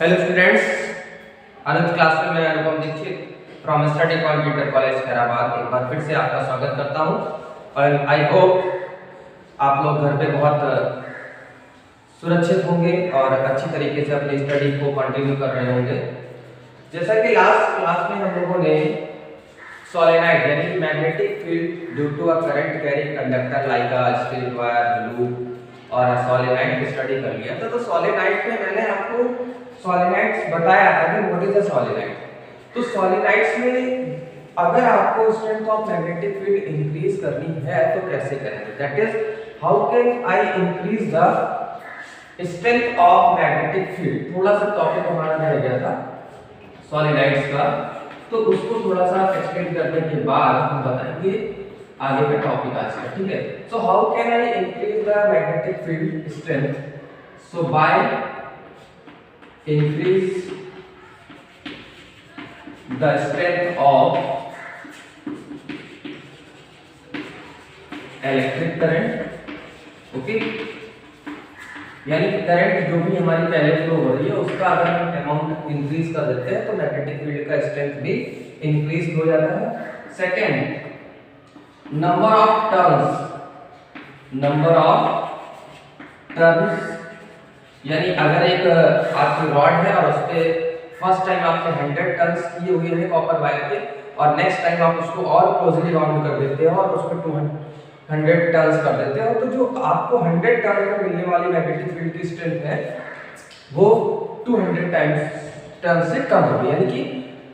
Hello students, अनंत class में मैं Anupam Dikshit from study computer college Khairabad एक बार फिर से आपका स्वागत करता हूं और आई होप आप लोग घर पे बहुत सुरक्षित होंगे और अच्छी तरीके से अपनी स्टडी को कंटिन्यू कर रहे होंगे। जैसा कि लास्ट क्लास में हम लोगों ने सोलेनॉइड यानी magnetic field due to a current carrying conductor like a steel wire, loop और सोलेनॉइड की स्टडी कर लिया था। तो सोलेनॉइड में मैंने आपको सोलेनॉइड्स बताया था कि व्हाट इज अ सोलेनॉइड। तो सोलेनॉइड्स में अगर आपको strength of magnetic field increase करनी है तो कैसे करेंगे, that is how can I increase the strength of magnetic field. थोड़ा सा टॉपिक हमारा रह गया था सोलेनॉइड्स का, तो उसको थोड़ा सा एक्सप्लेन करने के बाद हम बताएंगे आगे का टॉपिक आज का, ठीक है। So how can I increase the magnetic field strength, so by increase the strength of electric current, okay. यानी करंट जो भी हमारी पहले फ्लो हो रही है उसका अगर हम अमाउंट इंक्रीज कर देते हैं तो मैग्नेटिक फील्ड का स्ट्रेंथ भी इंक्रीज हो जाता है। सेकेंड, नंबर ऑफ टर्न्स, यानी अगर एक आपकी रॉड है और उस पे फर्स्ट टाइम आपने 100 टर्न्स किए हुए हैं कॉपर वायर के और नेक्स्ट टाइम आप उसको और क्लोजली राउंड कर देते हो और उसमें 200 टर्न्स कर देते हो, तो जो आपको 100 टर्न में मिलने वाली मैग्नेटिक फील्ड की स्ट्रेंथ है वो 200 टर्न से कम होगी। यानी कि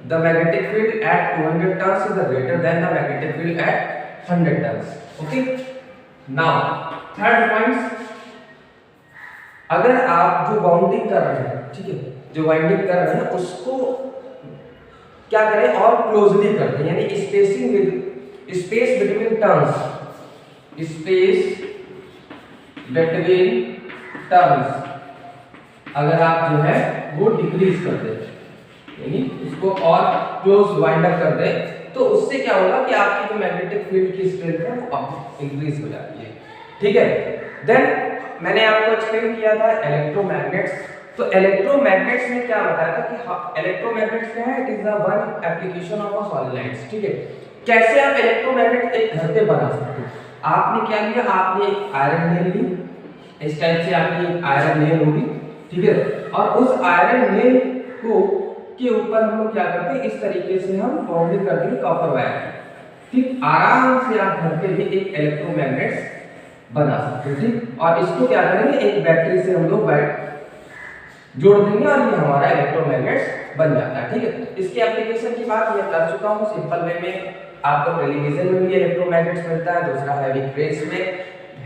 the magnetic field at 200 turns is greater than the magnetic field at 100 turns, okay. Now third point, अगर आप जो बाउंडिंग कर रहे हैं, ठीक है, जो वाइंडिंग कर रहे हैं उसको क्या करें और क्लोजली कर दें, यानी स्पेस बिटवीन टर्न्स, अगर आप जो है वो डिक्रीज कर दें, यानी इसको और क्लोज वाइंड अप कर दें, तो उससे क्या होगा कि आपकी जो मैग्नेटिक फील्ड की स्ट्रेंथ है वो इंक्रीज हो जाती है, ठीक है। देन मैंने आपको एक्सप्लेन किया था इलेक्ट्रोमैग्नेट्स। तो इलेक्ट्रोमैग्नेट्स में क्या बताया था कि इलेक्ट्रोमैग्नेट्स क्या है, it is the one application of a solenoids, ठीक है। कैसे आप इलेक्ट्रोमैग्नेट एक घर पे बना सकते हो, आपने क्या किया, आपने आयरन नेल ली, इस टाइप से आपकी आयरन नेल होगी, ठीक है, और उस आयरन नेल को के ऊपर हम लोग क्या करते हैं, इस तरीके से हम बाउंडिंग कर देंगे कॉपर वायर, ठीक। आराम से आप घर पे भी एक इलेक्ट्रोमैग्नेट्स बना सकते हैं, ठीक। और इसको क्या करेंगे, एक बैटरी से हम लोग जोड़ देंगे और ये हमारा इलेक्ट्रोमैग्नेट्स बन जाता है, ठीक है। इसके एप्लीकेशन की बात मैं कर चुका हूँ सिंपल वे में। आपको टेलीविजन में भी इलेक्ट्रोमैग्नेट्स मिलता है, दूसरा हैवी क्रेन्स में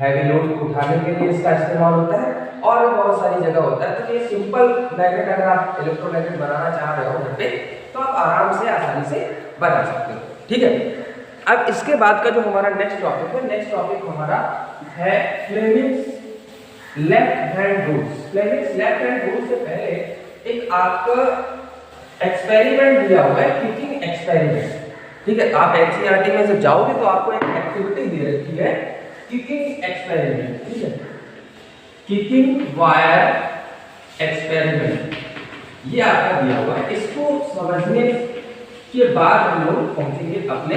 हैवी लोड को उठाने के लिए इसका इस्तेमाल होता है और बहुत सारी जगह होता है। तो ये सिंपल मैग्नेट अगर आप इलेक्ट्रोमैग्नेट बनाना चाह रहे हो घर पे तो आप आराम से आसानी से बना सकते हो, ठीक है। अब इसके बाद का जो हमारा नेक्स्ट टॉपिक है, नेक्स्ट टॉपिक हमारा है Fleming's left hand rules. Fleming's left hand rule से पहले एक आपका एक्सपेरिमेंट दिया हुआ है, किकिंग एक्सपेरिमेंट, ठीक है। आप एनसीईआरटी में जब जाओगे तो आपको एक एक्टिविटी दे रखी है किकिंग एक्सपेरिमेंट, ठीक है, किकिंग वायर एक्सपेरिमेंट, ये आपका दिया हुआ है। इसको समझने के बाद हम लोग पहुंचेंगे अपने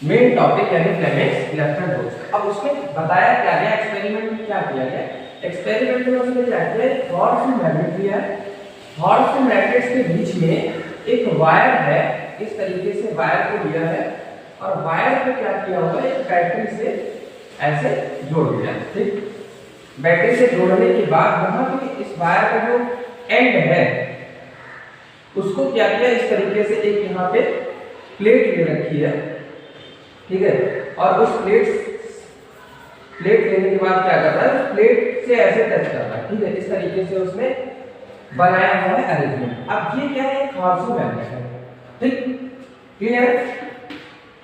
मेन टॉपिक यानी फ्लेमिंग्स लेफ्ट हैंड रूल्स। अब उसमें बताया क्या गया, एक्सपेरिमेंट में क्या किया गया, एक्सपेरिमेंट में उसने क्या किया, हॉर्स मैग्नेट लिया है, हॉर्स मैग्नेट्स के बीच में एक वायर है, इस तरीके से वायर को लिया है और वायर को क्या किया होगा, एक बैटरी से ऐसे जोड़ दिया, ठीक। बैटरी से जोड़ने के बाद वहां पे इस वायर का जो एंड है उसको क्या किया, इस तरीके से एक यहाँ पे प्लेट ले रखी है, ठीक है, और उस प्लेट लेने के बाद क्या कर रहा है, प्लेट से ऐसे टच कर रहा है, ठीक है। इस तरीके से उसने बनाया हुआ है अरेंजमेंट। अब ये क्या है, एक हॉर्सो मैग्नेट है, ठीक, क्लियर।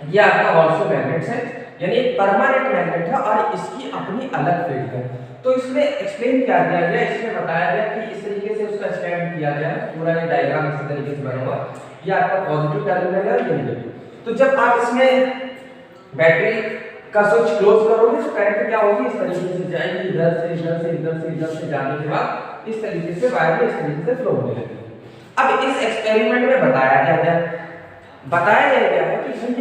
ये आपका हॉर्सो मैग्नेट है, यानी एक परमानेंट मैग्नेट है और इसकी अपनी अलग फील्ड है। तो इसमें एक्सप्लेन क्या किया गया, इसमें बताया गया कि इस तरीके से उसका स्टैंड किया गया है, पूरा ये डायग्राम इस तरीके से बना हुआ है, ये आपका पॉजिटिव टर्मिनल है, ये नेगेटिव। तो जब आप इसमें बैटरी का स्विच क्लोज करोगे तो करंट क्या होगी, इस तरीके से जाएगी, इधर से इधर से इधर से इधर से जाने के बाद इस तरीके से वायर में इस तरीके से फ्लो होने लगी। अब इस एक्सपेरिमेंट में बताया गया है कि भाई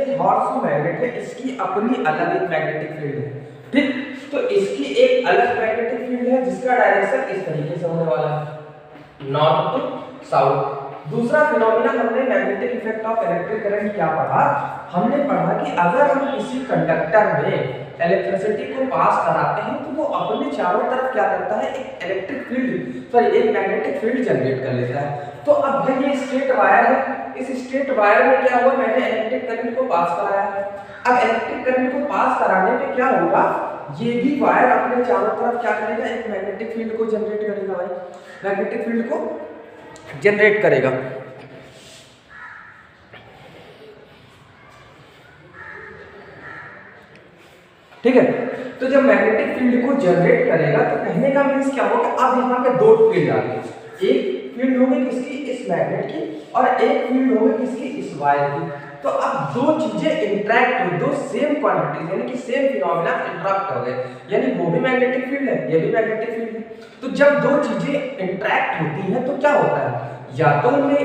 ये हॉर्स मैग्नेट है, इसकी अपनी अलग एक मैग्नेटिक फील्ड है, ठीक। तो इसकी एक अलग मैग्नेटिक फील्ड है जिसका डायरेक्शन इस तरीके से होने वाला है, नॉर्थ टू साउथ। दूसरा फिनोमेना हमने magnetic effect of electric current क्या पढ़ा, हमने पढ़ा कि अगर हम किसी कंडक्टर में इलेक्ट्रिसिटी को पास कराते हैं तो वो अपने चारों तरफ क्या करता है, एक इलेक्ट्रिक फील्ड सॉरी एक मैग्नेटिक फील्ड जनरेट कर लेता है। तो अब भाई ये स्ट्रेट वायर है, इस स्ट्रेट वायर में क्या हुआ, मैंने इलेक्ट्रिक करंट को पास कराया है। अब इलेक्ट्रिक करंट को पास कराने पे क्या होगा, ये भी वायर अपने चारों तरफ क्या करेगा, एक मैग्नेटिक फील्ड को जनरेट करेगा, भाई मैग्नेटिक फील्ड को जनरेट करेगा। ठीक है, तो जब मैग्नेटिक फील्ड को जनरेट करेगा तो कहने का मींस क्या होगा, अब यहाँ पे दो फील्ड आ गई, एक फील्ड होगी किसकी, इस मैग्नेट की, और एक फील्ड होगी किसकी, इस वायर की। तो अब दो चीजें इंटरैक्ट हुई, दो सेम क्वांटिटीज यानी कि सेम फिनोमेना इंटरैक्ट हो गए, यानी वो भी मैग्नेटिक फील्ड है, ये भी मैग्नेटिक फील्ड है। तो जब दो चीजें इंटरैक्ट होती हैं तो क्या होता है, या तो उनमें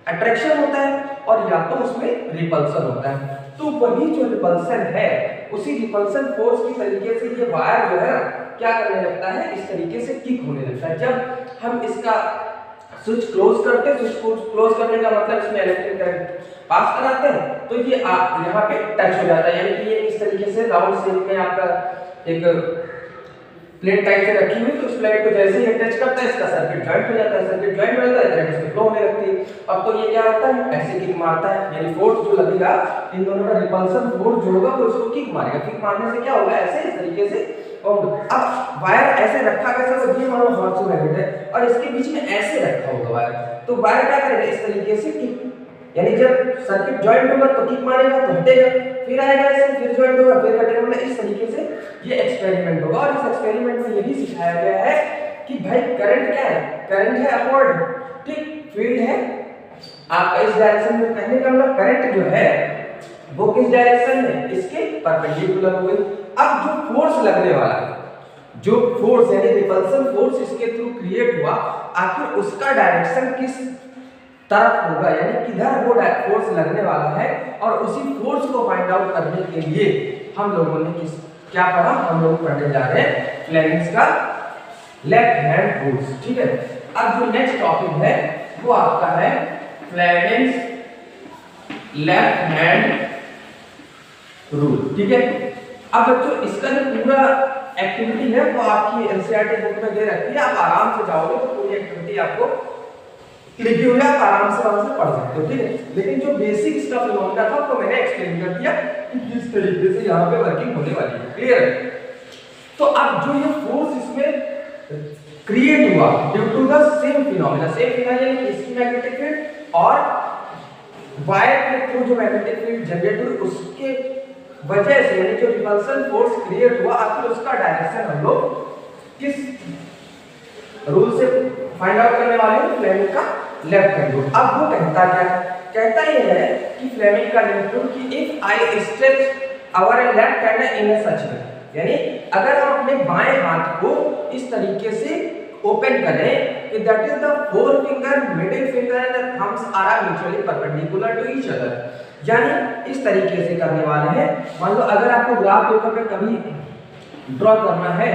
अट्रैक्शन होता है और या तो उसमें रिपल्सन होता है। तो वही जो रिपल्सन है, उसी रिपल्सन फोर्स की तरीके से ये वायर जो है ना क्या करने लगता है, इस तरीके से किक होने लगता है। जब हम इसका स्विच क्लोज करते हैं, स्विच को क्लोज करने का मतलब इसमें इलेक्ट्रिक करंट पास कराते हैं तो ये यहाँ पे टच हो जाता है, यानी कि ये इस तरीके से राउंड शेप में आपका एक प्लेट टाइप से रखी हुई, तो उस प्लेट को जैसे ही टच करता है इसका सर्किट ज्वाइंट हो जाता है, सर्किट ज्वाइंट हो जाता है, करंट इसमें फ्लो होने लगती है। अब तो ये क्या होता है, ऐसे किक मारता है, यानी फोर्स जो लगेगा इन दोनों का रिपल्सन फोर्स जो होगा वो इसको किक मारेगा, किक मारने से क्या होगा, ऐसे इस तरीके से। अब वायर ऐसे रखा कैसे, तो ये मान लो हॉर्स मैग्नेट है और इसके बीच में ऐसे रखा होगा वायर, तो वायर क्या करेगा, इस तरीके से किक, यानी जब सर्किट ज्वाइंट होगा तो किक मारेगा तो हटेगा, फिर आएगा ऐसे, फिर ज्वाइंट होगा फिर हटेगा, मतलब इस तरीके से ये एक्सपेरिमेंट होगा। और इस एक्सपेरिमेंट में यही सिखाया गया है कि भाई करंट क्या है, करंट है अपवर्ड, ठीक, फील्ड है आपका इस डायरेक्शन में, कहने का मतलब करंट जो है वो किस डायरेक्शन में, इसके परपेंडिकुलर हो गई। अब जो फोर्स लगने वाला है, जो फोर्स यानी रिपल्सन फोर्स इसके थ्रू क्रिएट हुआ, आखिर उसका डायरेक्शन किस तरफ होगा, यानी किधर वो फोर्स लगने वाला है, और उसी फोर्स को फाइंड आउट करने के लिए हम लोगों ने क्या पढ़ा, हम लोग पढ़ने जा रहे हैं फ्लेमिंग्स का लेफ्ट हैंड रूल्स। ठीक है, अब जो नेक्स्ट टॉपिक है वो आपका है फ्लेमिंग्स लेफ्ट हैंड रूल। ठीक है, अब बच्चों इसका जो पूरा एक्टिविटी है वो आपकी एनसीईआरटी बुक में दे रखी है, आप आराम से जाओगे तो पूरी एक्टिविटी आपको लिखी हुई है, आप आराम से वहां से पढ़ सकते हो। ठीक है, लेकिन जो बेसिक इसका फिनोमेना था वो मैंने एक्सप्लेन कर दिया कि किस तरीके से यहाँ पे वर्किंग होने वाली है, क्लियर है। तो अब जो ये फोर्स इसमें क्रिएट हुआ due to the same phenomena, यानी इसकी मैग्नेटिक फील्ड और वायर के थ्रू जो मैग्नेटिक फील्ड जनरेट हुई उसके वजह से, यानी जो रिपल्सन फोर्स क्रिएट हुआ, आखिर उसका डायरेक्शन हम लोग किस रूल से फाइंड आउट करने वाले हैं, फ्लेमिंग का लेफ्ट हैंड रूल। अब वो कहता क्या, कहता ये है कि फ्लेमिंग का लेफ्ट रूल कि if I stretch our left hand in a such way, यानी अगर हम अपने बाएं हाथ को इस तरीके से ओपन करें कि that is the four finger, middle finger and the thumbs are mutually perpendicular to each other, यानी इस तरीके से करने वाले हैं। मान लो अगर आपको ग्राफ पेपर पे कभी ड्रॉ करना है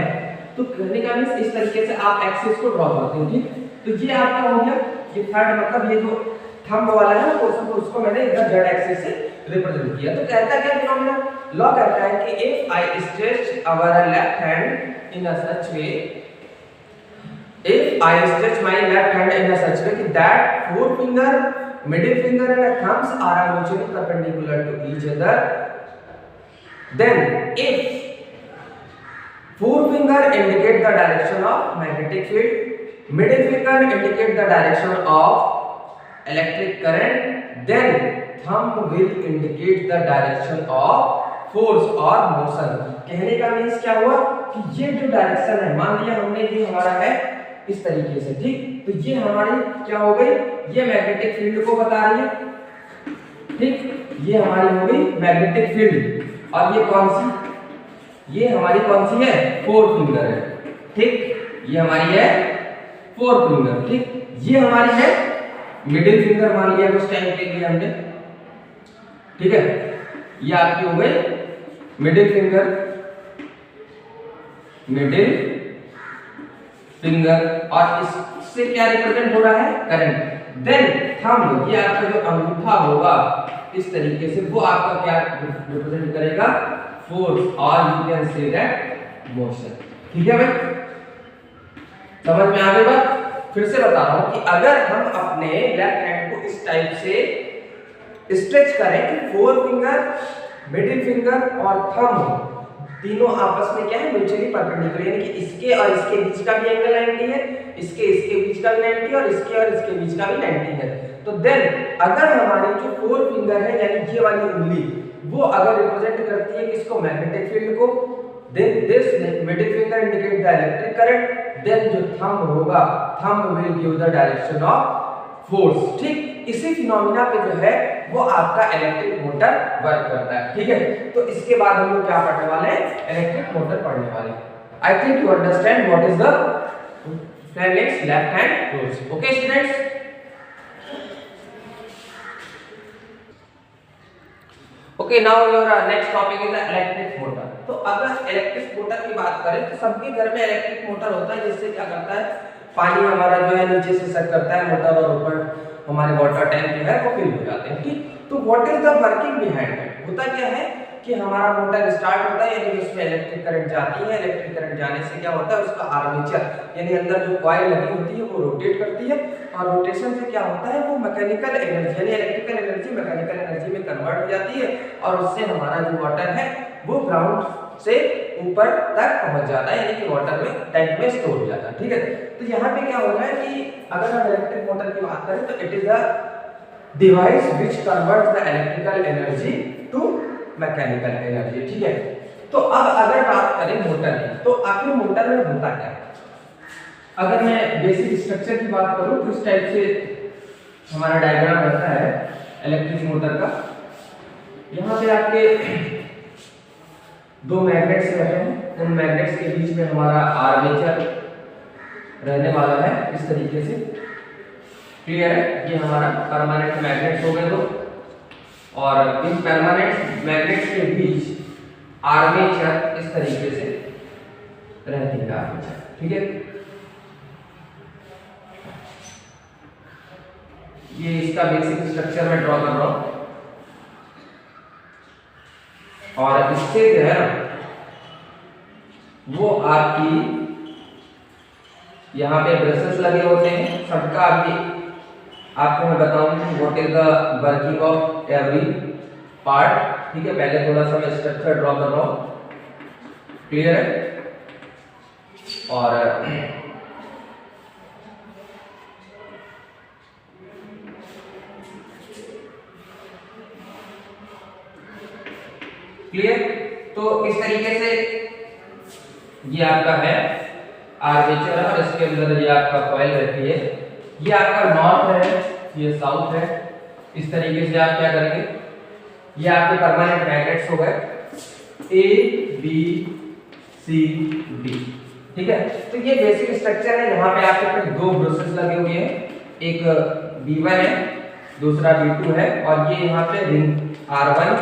तो कहने का मींस इस तरीके से आप एक्सिस को ड्रॉ करते हो, ठीक। तो ये आपका हो गया, ये थर्ड मतलब ये जो थंब वाला है उसको मैंने इधर जेड एक्सिस से रिप्रेजेंट किया। तो कहता क्या फिनोमेना, लॉ कहता है कि if I stretch our left hand in a such way, if I stretch my left hand in a such way that four finger, middle finger and thumbs are mutually perpendicular to each other, then if four finger indicate the direction of magnetic field, middle finger indicate the direction of electric current, then thumb will indicate the direction of force or motion। कहने का means क्या हुआ कि ये जो direction है, मान लिया हमने ये हमारा है इस तरीके से, ठीक। तो ये हमारी क्या हो गई, ये मैग्नेटिक फील्ड को बता रही है, ठीक। ये हमारी हो गई मैग्नेटिक फील्ड, और ये कौन सी, ये हमारी कौन सी है, फोर फिंगर है, ठीक। ये हमारी है 4 फिंगर, ठीक। ये हमारी है मिडिल फिंगर मान लिया उस टाइम के लिए हमने, ठीक है। ये आपकी हो गई मिडिल फिंगर, मिडिल फिंगर, और इससे क्या रिप्रेजेंट हो रहा है, करंट। देन थंब, ये आपका जो अंगूठा होगा इस तरीके से, वो आपका क्या रिप्रेजेंट करेगा, फोर्स, और you can say that motion. ठीक है भाई, समझ में आ गई बात। फिर से बता रहा हूं कि अगर हम अपने लेफ्ट हैंड को इस टाइप से स्ट्रेच करें कि 4 फिंगर, मिडिल फिंगर और थंब तीनों आपस में क्या है, म्यूचुअली परपेंडिकुलर, यानी कि इसके और इसके बीच का भी एंगल 90 है, इसके बीच का भी 90 और इसके बीच का भी 90 है। तो देन अगर हमारी जो 4 फिंगर है यानी ये वाली उंगली, वो अगर रिप्रेजेंट करती है किसको, मैग्नेटिक फील्ड को, then this middle finger indicate the electric current, then जो थंब होगा, thumb will give the direction of force. ठीक, इसी फिनोमिना पे जो है वो आपका इलेक्ट्रिक मोटर वर्क करता है। ठीक है, तो इसके बाद हम लोग क्या पढ़ने वाले हैं, इलेक्ट्रिक मोटर पढ़ने वाले हैं। I think you understand what is the Fleming's left hand rules. Okay students, okay now your next topic is electric motor. तो अगर इलेक्ट्रिक मोटर की बात करें तो सबके घर में इलेक्ट्रिक मोटर होता है, जिससे क्या करता है, पानी हमारा जो है नीचे से सक करता है मोटर, और ऊपर हमारे वाटर टैंक जो है वो फिल हो जाते हैं। ठीक, तो what is the working behind it, होता क्या है कि हमारा मोटर स्टार्ट होता है, यानी उसमें इलेक्ट्रिक करंट जाती है, इलेक्ट्रिक करंट जाने से क्या होता है, उसका आर्मेचर यानी अंदर जो कॉइल लगी होती है वो रोटेट करती है, और रोटेशन से क्या होता है, वो मैकेनिकल एनर्जी यानी इलेक्ट्रिकल एनर्जी मैकेनिकल एनर्जी में कन्वर्ट हो जाती है, और उससे हमारा जो वाटर है वो ग्राउंड से ऊपर तक पहुंच जाता है, यानी कि वाटर में टैंक में स्टोर हो जाता है। ठीक है, तो यहाँ पे क्या हो रहा है कि अगर हम इलेक्ट्रिक मोटर की बात करें तो it is a device which converts the electrical energy to mechanical energy. ठीक है, तो अब अगर बात करें मोटर की, तो आखिर मोटर में होता क्या है। अगर मैं बेसिक स्ट्रक्चर की बात करूं तो इस टाइप से हमारा डायग्राम रहता है इलेक्ट्रिक मोटर का। यहाँ पे आपके 2 मैग्नेट्स रहते हैं, उन मैग्नेट्स के बीच में हमारा आर्मेचर रहने वाला है इस तरीके से। क्लियर है, ये हमारा परमानेंट मैग्नेट्स हो गए 2, और इन परमानेंट मैग्नेट्स के बीच आर्मेचर इस तरीके से रहती है आर्मेचर। ठीक है, ये इसका बेसिक स्ट्रक्चर मैं ड्रॉ कर रहा हूं, और इससे जो है वो आपकी यहाँ पे ब्रशेस लगे होते हैं सबका। अभी आपको मैं बताऊंगा what is the working of every part. ठीक है, पहले थोड़ा सा मैं स्ट्रक्चर ड्रॉ कर रहा हूँ। क्लियर है, और क्लियर, तो इस तरीके से ये आपका है आर्मेचर, और इसके अंदर ये आपका कॉइल रहती है। ये आपका नॉर्थ है, ये साउथ है। इस तरीके से आप क्या करेंगे, ये आपके परमानेंट मैग्नेट्स हो गए A B C D। ठीक है, तो ये बेसिक स्ट्रक्चर है। यहाँ पे आपके पास 2 ब्रशेस लगे हुए हैं, एक B1 है, दूसरा B2 है, और ये यहाँ पे रिंग R1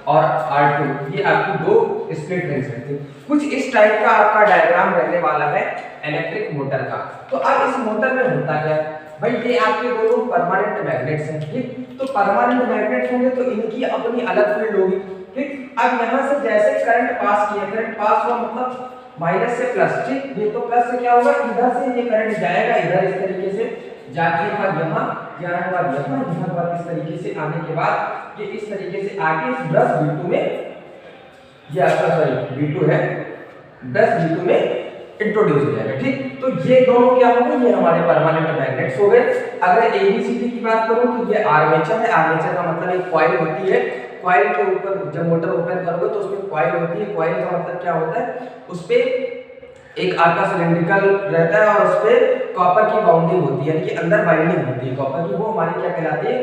और R2, ये आपकी 2 स्प्लिट रिंग्स रहती हैं। कुछ इस टाइप का आपका डायग्राम रहने वाला है इलेक्ट्रिक मोटर का। तो अब इस मोटर में होता क्या है भाई, ये आपके दोनों परमानेंट मैग्नेट्स हैं। ठीक, तो परमानेंट मैग्नेट होंगे तो इनकी अपनी अलग फील्ड होगी। ठीक, अब यहाँ से जैसे करंट पास किया, करंट पास हुआ मतलब माइनस से प्लस। ठीक, ये तो प्लस से क्या होगा, इधर से ये करंट जाएगा इधर इस तरीके से, जाने के बाद यहाँ, जाने के बाद यहाँ, यहाँ के बाद इस तरीके से आने के बाद ये इस तरीके से आगे इस ब्रश B2 में, ये आपका सॉरी B2 है, ब्रश B2 में इंट्रोड्यूस हो जाएगा। ठीक, तो ये दोनों क्या होंगे, ये हमारे परमानेंट मैग्नेट्स हो गए। अगर ABCD की बात करूं तो ये आर्मेचर है। आर्मेचर का मतलब एक कॉइल होती है, कॉइल के ऊपर जब मोटर ओपन करोगे तो उसमें कॉइल होती है। कॉइल का मतलब क्या होता है, उस पे एक आपका सिलेंड्रिकल रहता है, और उस पे कॉपर की बाउंडिंग होती है, यानी कि अंदर बाइंडिंग होती है कॉपर की, वो हमारी क्या कहलाती है,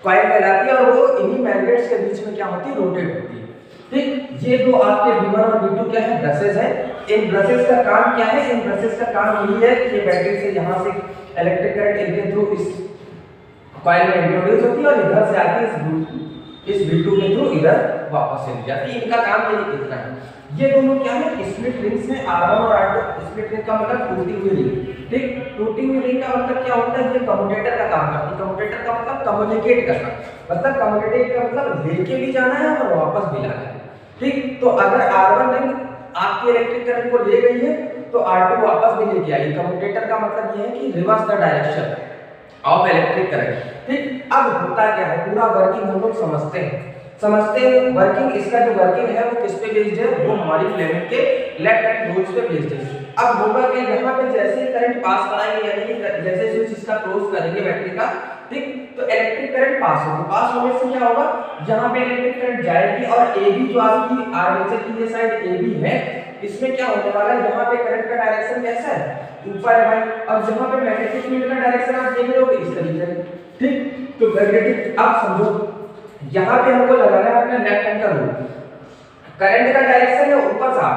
कॉइल कहलाती है, और वो इन्हीं मैग्नेट्स के बीच में क्या होती है, रोटेट होती है। ठीक, ये दो आपके V1 और V2 क्या है, ब्रशेस है। इन ब्रशेस का काम क्या है, इन ब्रशेस का काम यही है कि बैटरी से यहाँ से इलेक्ट्रिक करंट इनके थ्रू इस कॉइल में इंट्रोड्यूस होती है और इधर से आके इस V2 के थ्रू इधर वापस चली जाती है। इनका काम यही इतना है। ये दोनों क्या है, स्प्लिट रिंग्स हैं, R1 और R2। स्प्लिट रिंग का मतलब टूटी हुई रिंग। ठीक, टूटी हुई रिंग का मतलब क्या होता है, ये कम्यूटेटर का काम करती है। कम्यूटेटर का मतलब कम्युनिकेट करना, मतलब कम्युनिकेट का मतलब लेके भी जाना है और वापस भी लाना है। ठीक, तो अगर R1 रिंग आपकी इलेक्ट्रिक करंट को ले गई है तो R2 वापस भी लेके आई। कम्यूटेटर का मतलब ये है कि reverse the direction of electric current. ठीक, अब होता क्या है, पूरा वर्किंग हम लोग समझते हैं वर्किंग। इसका जो वर्किंग है वो किस पे बेस्ड है, वो हमारी फ्लेमिंग के लेफ्ट हैंड रूल्स पे बेस्ड है। अब होगा कि यहाँ पे जैसे करंट पास कराएंगे, यानी कि जैसे स्विच इसका क्लोज करेंगे बैटरी का, ठीक, तो इलेक्ट्रिक करंट पास होगी। पास होने से क्या होगा, यहाँ पे इलेक्ट्रिक करंट जाएगी और AB जो आपकी आर्मेचर की ये साइड AB है, इसमें क्या होने वाला है, यहाँ पे करंट का डायरेक्शन कैसा है, ऊपर है भाई। और जहाँ पे मैग्नेटिक फील्ड का डायरेक्शन आप देख रहे हो इस तरीके से। ठीक, तो मैग्नेटिक, आप समझो यहाँ पे हमको लगाना है अपना लेफ्ट हैंड का रूल। करंट का डायरेक्शन है ऊपर से,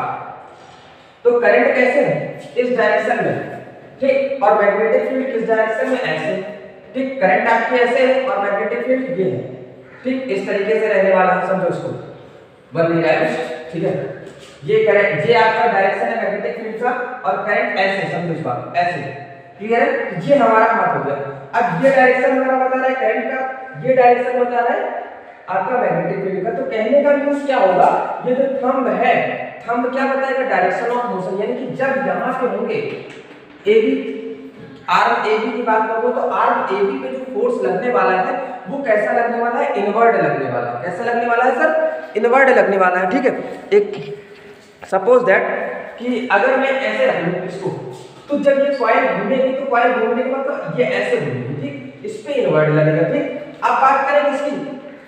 तो करंट कैसे है, इस डायरेक्शन में। ठीक, और मैग्नेटिक फील्ड किस डायरेक्शन में, ऐसे। ठीक, करंट आपकी ऐसे है और मैग्नेटिक फील्ड ये है। ठीक, इस तरीके से रहने वाला है, समझो इसको, बन नहीं रहा है। ठीक है, ये करंट, ये आपका डायरेक्शन है मैग्नेटिक फील्ड का, और करंट ऐसे, समझो इस बात, ऐसे। क्लियर है, ये हमारा हाथ हो गया। अब ये डायरेक्शन हमारा बता रहा है करंट का, ये डायरेक्शन बता रहा है आपका मैग्नेटिक फील्ड का। तो कहने का मींस क्या होगा, ये जो थंब है, थंब क्या बताएगा, डायरेक्शन ऑफ मोशन। यानी कि जब यहां पे होंगे AB, आर्म AB की बात करो तो आर्म AB पे जो फोर्स लगने वाला है वो कैसा लगने वाला है, इनवर्ड लगने वाला है। कैसा लगने वाला है सर, इनवर्ड लगने वाला है। ठीक है, एक सपोज दैट कि अगर मैं ऐसे रख लूं इसको, तो जब ये कॉइल घूमेगी तो कॉइल घूमने के बाद तो ये ऐसे घूमेगी। ठीक, इस पे इनवर्ड लगेगा। ठीक, अब बात करेंगे इसकी,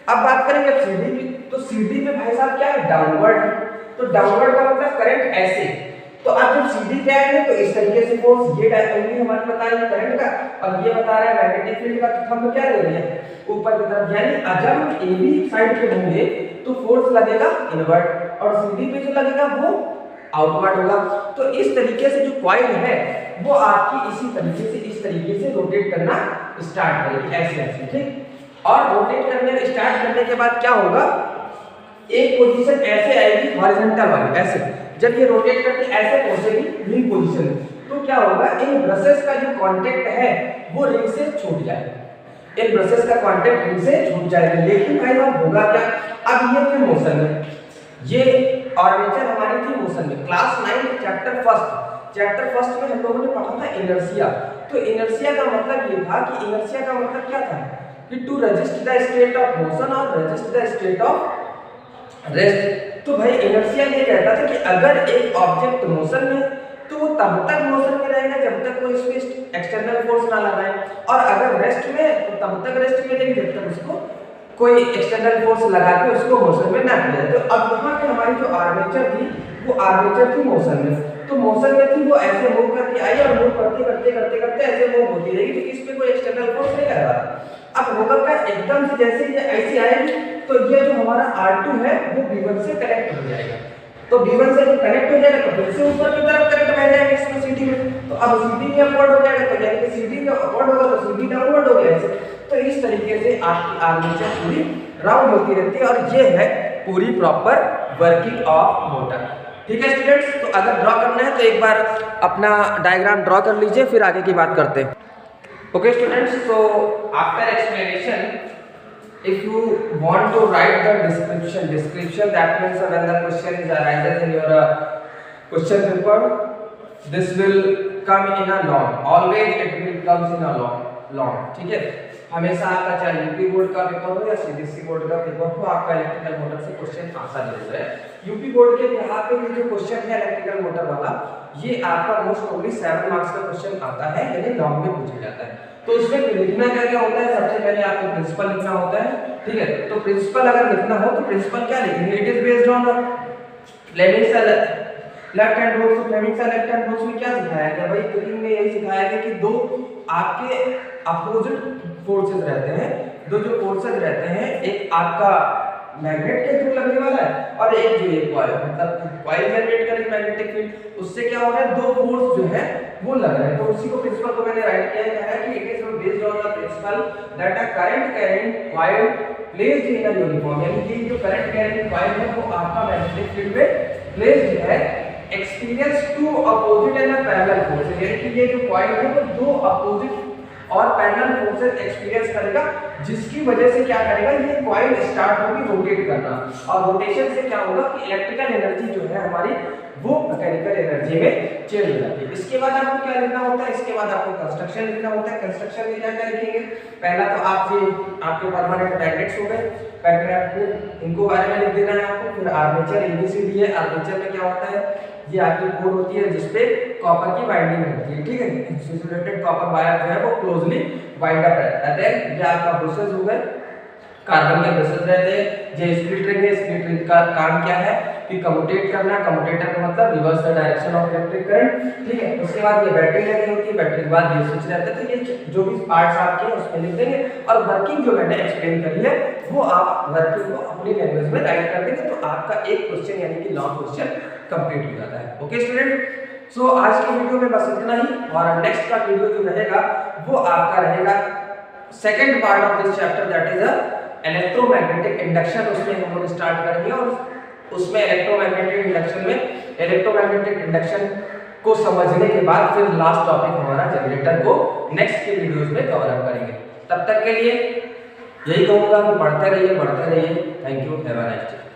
अब बात करेंगे CD की, तो CD पे भाई साहब क्या है, डाउनवर्ड। तो डाउनवर्ड का मतलब करंट ऐसे। तो अब जब CD क्या है तो इस तरीके से फोर्स, ये डायरेक्टली हमारे बता रहा है करंट का, और ये बता रहा है मैग्नेटिक फील्ड का। तो हम क्या ले रहे हैं, ऊपर की तरफ। यानी जब हम AB साइड पे होंगे तो फोर्स लगेगा इनवर्ड, और CD पे जो लगेगा वो आउटवर्ड होगा। तो इस तरीके से जो कॉइल है वो आपकी इसी तरीके से, इस तरीके से रोटेट करना स्टार्ट करेगी, ऐसे ऐसे। ठीक, और रोटेट करने स्टार्ट करने के बाद क्या होगा, एक पोजीशन ऐसे आएगी हॉरिजॉन्टल वाली, ऐसे। जब ये रोटेट करके ऐसे पहुंचेगी रिंग पोजीशन में, तो क्या होगा, इन ब्रशेस का जो कांटेक्ट है वो रिंग से छूट जाएगा। इन ब्रशेस का कांटेक्ट रिंग से छूट जाएगा। लेकिन भाई अब होगा क्या, अब ये थे मोशन में, ये आर्मेचर हमारी थी मोशन में। क्लास 9 चैप्टर फर्स्ट में हम लोगों ने पढ़ा था इनर्शिया। तो इनर्शिया का मतलब ये था कि इनर्शिया का मतलब क्या था कि to resist the state of motion और resist the state of rest. तो भाई इनर्शिया ये कहता था कि अगर एक ऑब्जेक्ट मोशन में तो वो तब तक मोशन में रहेगा जब तक कोई इसमें एक्सटर्नल फोर्स ना लगाए, और अगर रेस्ट में तो तब तक रेस्ट में रहेगी जब तक उसको कोई एक्सटर्नल फोर्स लगा के उसको मोशन में ना किया जाए। तो अब यहाँ पे हमारी जो आर्मेचर थी वो आर्मेचर थी मोशन में। तो मोशन में थी, वो ऐसे मूव करके आई और मूव करते करते करते करते ऐसे मूव होती रहेगी, क्योंकि इस पे कोई एक्सटर्नल फोर्स नहीं लगा रहा। अब होगा क्या, एकदम से जैसे ये ऐसे आएगी तो ये जो हमारा R2 है वो V1 से कनेक्ट हो जाएगा। तो V1 से जब कनेक्ट हो जाएगा तो फिर से ऊपर की तरफ करंट बह जाएगा इसमें CD में। तो अब CD में अपवर्ड हो जाएगा, तो यानी कि CD में अपवर्ड होगा तो CD डाउनवर्ड हो गया ऐसे। तो इस तरीके से आपकी आर्मेचर पूरी राउंड होती रहती है, और ये है पूरी प्रॉपर वर्किंग ऑफ मोटर। ठीक है स्टूडेंट्स, तो अगर ड्रॉ करना है तो एक बार अपना डायग्राम ड्रॉ कर लीजिए, फिर आगे की बात करते हैं। Okay students, so after explanation, if you want to write the description, that means when the question is arises in your question paper, this will come in a long, always it will comes in a long। ठीक है, हमेशा आपका चाहे UP board का paper हो या CBSE board का paper हो, आपका इलेक्ट्रिकल मोटर से क्वेश्चन आता रहता है। यूपी बोर्ड के यहाँ पे जो क्वेश्चन है इलेक्ट्रिकल मोटर वाला, ये आपका मोस्ट प्रोबेबली 7 मार्क्स का क्वेश्चन आता है, यानी लॉन्ग में पूछा जाता है। तो इसमें लिखना क्या क्या होता है, सबसे पहले आपको प्रिंसिपल लिखना होता है। ठीक है, तो प्रिंसिपल अगर लिखना हो तो प्रिंसिपल क्या लिखेंगे, it is based on Fleming's left hand rules. Fleming's left hand rules में क्या सिखाया गया भाई, कुकिंग में यही सिखाया गया कि दो आपके अपोजिट फोर्सेस रहते हैं, दो जो फोर्सेस रहते हैं, एक आपका मैग्नेट के थ्रू लगने वाला है, और एक जो ये कॉइल मतलब कॉइल जनरेट कर रही मैग्नेटिक फील्ड, उससे क्या हो रहा है, दो फोर्स जो है वो लग रहे हैं। तो उसी को प्रिंसिपल को मैंने राइट किया है, कह रहा है कि it is based on the principle that a current carrying coil placed in a uniform, यानी कि जो करंट कैरिंग कॉइल है वो आपका मैग्नेटिक फील्ड में प्लेस्ड है, experience two opposite and parallel forces, यानी कि ये जो कॉइल है वो दो अपोजिट और पैरेलल फोर्सेस एक्सपीरियंस करेगा, जिसकी वजह से क्या करेगा, ये कॉइल स्टार्ट होगी रोटेट करना, और रोटेशन से क्या होगा कि इलेक्ट्रिकल एनर्जी जो है हमारी वो मैकेनिकल एनर्जी में चेंज हो जाती है। इसके बाद आपको क्या लिखना होता है, इसके बाद आपको कंस्ट्रक्शन लिखना होता है। कंस्ट्रक्शन में क्या क्या लिखेंगे, पहला तो आप ये आपके परमानेंट मैग्नेट्स हो गए, मैग्नेट इनको बारे में लिख देना है आपको। फिर आर्मेचर एबीसीडी है, आर्मेचर में क्या होता है, ये आपकी कोर होती है जिसपे कॉपर की बाइंडिंग रहती है, ठीक है, इंसुलेटेड कॉपर वायर जो है वो क्लोजली बाइंड अप रहता है। ये आपका ब्रशेस हो गए, कार्बन के ब्रशेस रहते हैं। ये स्प्लिट रिंग है, स्प्लिट रिंग का काम क्या है कि कम्यूटेट करना, कम्यूटेटर का मतलब reverse the direction of electric current, ठीक है। उसके बाद ये बैटरी लगी होती है, बैटरी के बाद ये स्विच रहता है। तो ये जो भी पार्ट्स आपके हैं उसमें लिख देंगे, और वर्किंग जो मैंने एक्सप्लेन करी है वो आप वर्किंग को अपनी लैंग्वेज में राइट कर देंगे, तो आपका एक क्वेश्चन यानी कि लॉन्ग क्वेश्चन कंप्लीट हो जाता है। ओके स्टूडेंट, सो आज के वीडियो में बस इतना ही, और नेक्स्ट का वीडियो जो रहेगा वो आपका रहेगा second part of this chapter, that is electromagnetic induction. उसमें हम लोग स्टार्ट करेंगे, और उसमें इलेक्ट्रोमैग्नेटिक इंडक्शन में इलेक्ट्रोमैग्नेटिक इंडक्शन को समझने के बाद फिर लास्ट टॉपिक हमारा जनरेटर को नेक्स्ट के वीडियोस में कवर अप करेंगे। तब तक के लिए यही कहूँगा कि पढ़ते रहिए, बढ़ते रहिए। Thank you, have a nice day.